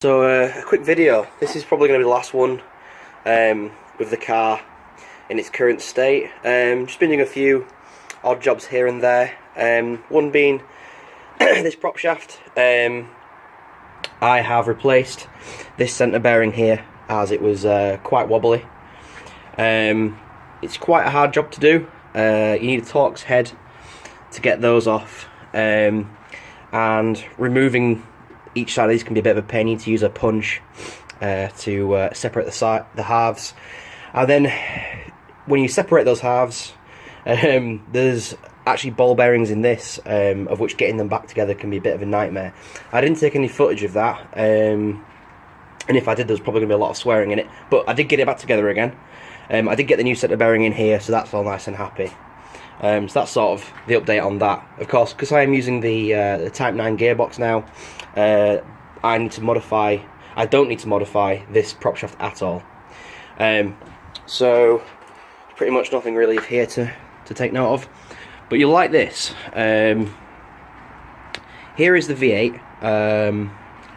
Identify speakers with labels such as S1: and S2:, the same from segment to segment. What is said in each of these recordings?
S1: So a quick video. This is probably going to be the last one with the car in its current state. Just been doing a few odd jobs here and there. One being this prop shaft. I have replaced this centre bearing here as it was quite wobbly. It's quite a hard job to do. You need a Torx head to get those off, and removing each side of these can be a bit of a pain. You need to use a punch to separate the halves, and then when you separate those halves, there's actually ball bearings in this, of which getting them back together can be a bit of a nightmare. I didn't take any footage of that, and if I did, there was probably going to be a lot of swearing in it, but I did get it back together again. I did get the new centre bearing in here, so that's all nice and happy. So that's sort of the update on that. Of course, because I am using the Type 9 gearbox now, I need to modify. I don't need to modify this prop shaft at all. So pretty much nothing really here to take note of. But you'll like this. Here is the V8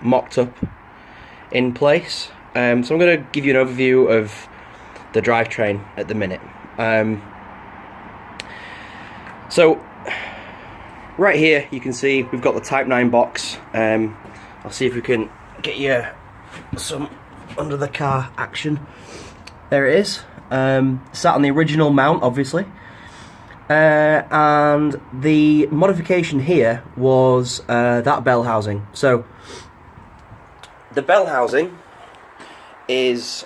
S1: mocked up in place. So I'm going to give you an overview of the drivetrain at the minute. So right here you can see we've got the Type 9 box. I'll see if we can get you some under the car action. There it is. Sat on the original mount, obviously. And the modification here was that bell housing. So the bell housing is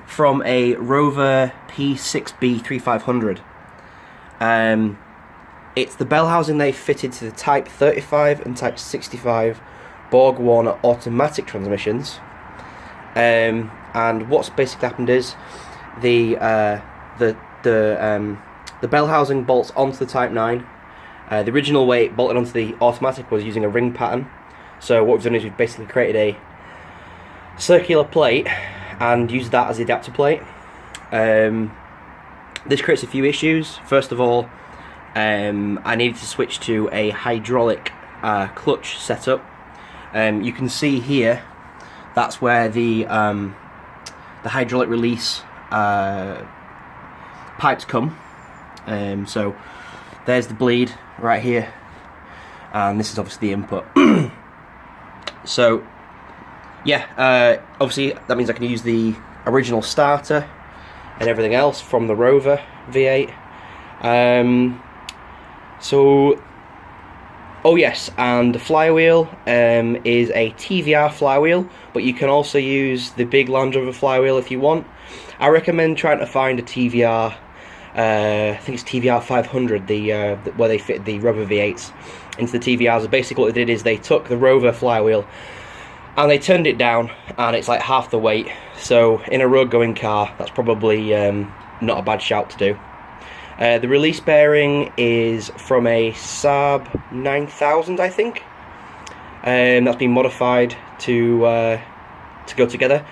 S1: from a Rover P6B 3500. It's the bell housing they fitted to the Type 35 and Type 65 Borg Warner automatic transmissions. And what's basically happened is the bell housing bolts onto the Type 9. The original way it bolted onto the automatic was using a ring pattern. So what we've done is we've basically created a circular plate and used that as the adapter plate. This creates a few issues. First of all, I needed to switch to a hydraulic clutch setup. You can see here, that's where the hydraulic release pipes come. So there's the bleed right here, and this is obviously the input. So yeah, obviously that means I can use the original starter and everything else from the Rover V8. Oh yes, and the flywheel is a TVR flywheel, but you can also use the big Land Rover flywheel if you want. I recommend trying to find a TVR, I think it's TVR 500, where they fit the Rover V8s into the TVRs. Basically what they did is they took the Rover flywheel and they turned it down, and it's like half the weight. So in a road going car, that's probably not a bad shout to do. The release bearing is from a Saab 9000, I think. That's been modified to go together.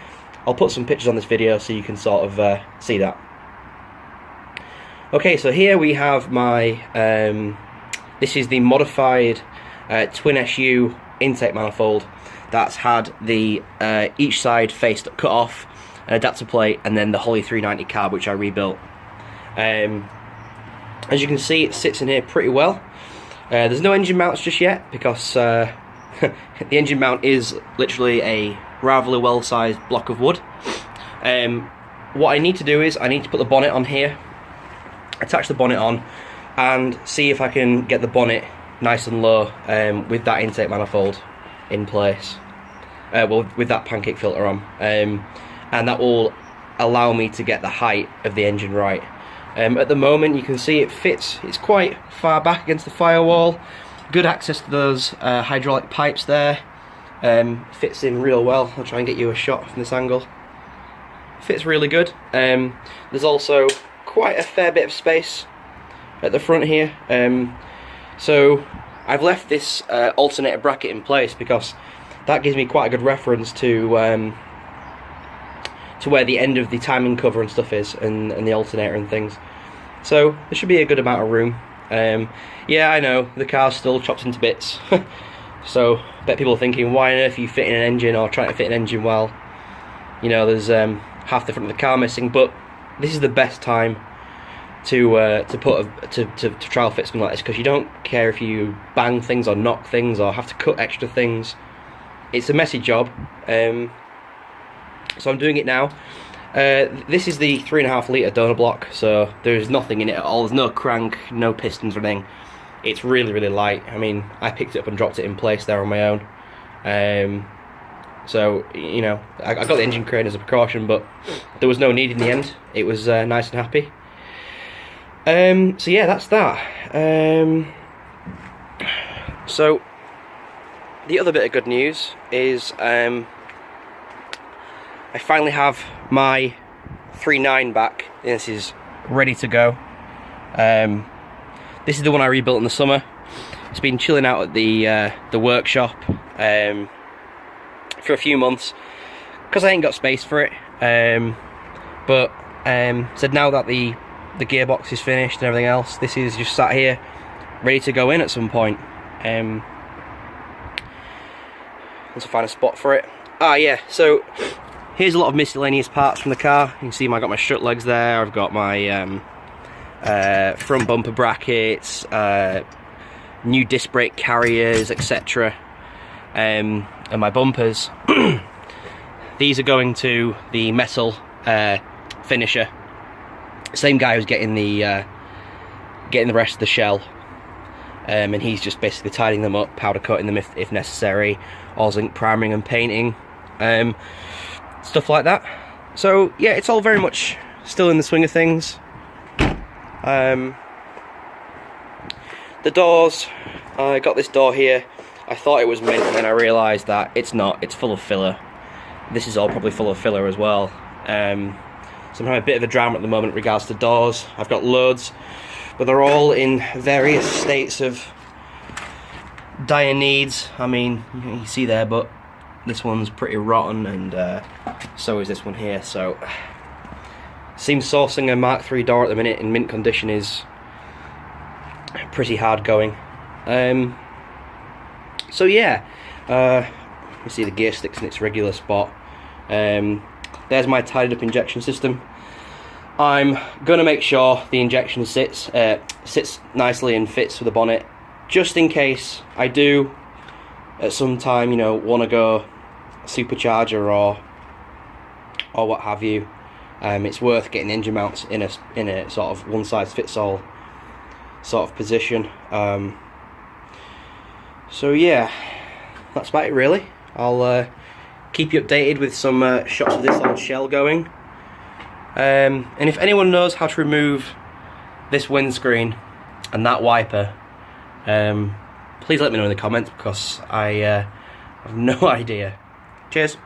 S1: I'll put some pictures on this video so you can sort of see that. Okay, so here we have my, this is the modified twin SU intake manifold that's had the each side face cut off, an adapter plate, and then the Holly 390 carb, which I rebuilt. As you can see, it sits in here pretty well. There's no engine mounts just yet, because the engine mount is literally a rather well-sized block of wood. What I need to do is I need to put the bonnet on here, attach the bonnet on, and see if I can get the bonnet nice and low with that intake manifold in place. Well, with that pancake filter on, and that will allow me to get the height of the engine right. At the moment you can see it fits, it's quite far back against the firewall, good access to those hydraulic pipes there, fits in real well. I'll try and get you a shot from this angle. Fits really good. There's also quite a fair bit of space at the front here, so I've left this alternator bracket in place because that gives me quite a good reference to where the end of the timing cover and stuff is, and the alternator and things. So there should be a good amount of room. Yeah, I know, the car's still chopped into bits. So I bet people are thinking, why on earth are you fitting an engine or trying to fit an engine while, you know, there's half the front of the car missing? But this is the best time to trial fit something like this, because you don't care if you bang things or knock things or have to cut extra things. It's a messy job, so I'm doing it now. This is the 3.5 litre donor block, so there's nothing in it at all. There's no crank, no pistons or anything. It's really, really light. I mean, I picked it up and dropped it in place there on my own. So, you know, I got the engine crane as a precaution, but there was no need in the end. It was nice and happy. So yeah, that's that. So the other bit of good news is I finally have my 3.9 back. This is ready to go. This is the one I rebuilt in the summer. It's been chilling out at the workshop for a few months because I ain't got space for it. But said now that the gearbox is finished and everything else, this is just sat here ready to go in at some point. Once I find a spot for it. Ah yeah, so here's a lot of miscellaneous parts from the car. You can see I got my strut legs there, I've got my front bumper brackets, new disc brake carriers, etc. And my bumpers. These are going to the metal finisher. Same guy who's getting the rest of the shell, and he's just basically tidying them up, powder coating them if necessary, or zinc priming and painting, stuff like that. So yeah, it's all very much still in the swing of things. The doors, I got this door here. I thought it was mint, and then I realised that it's not. It's full of filler. This is all probably full of filler as well. So I'm having a bit of a drama at the moment in regards to doors. I've got loads, but they're all in various states of dire needs. I mean, you see there, but this one's pretty rotten, and so is this one here. So, seems sourcing a Mark III door at the minute in mint condition is pretty hard going. So yeah, you see the gear sticks in its regular spot. There's my tidied up injection system. I'm going to make sure the injection sits nicely and fits with the bonnet, just in case I do at some time, you know, want to go supercharger or what have you. It's worth getting engine mounts in a sort of one size fits all sort of position. So yeah, that's about it really. I'll keep you updated with some shots of this old shell going. And if anyone knows how to remove this windscreen and that wiper, please let me know in the comments, because I have no idea. Cheers.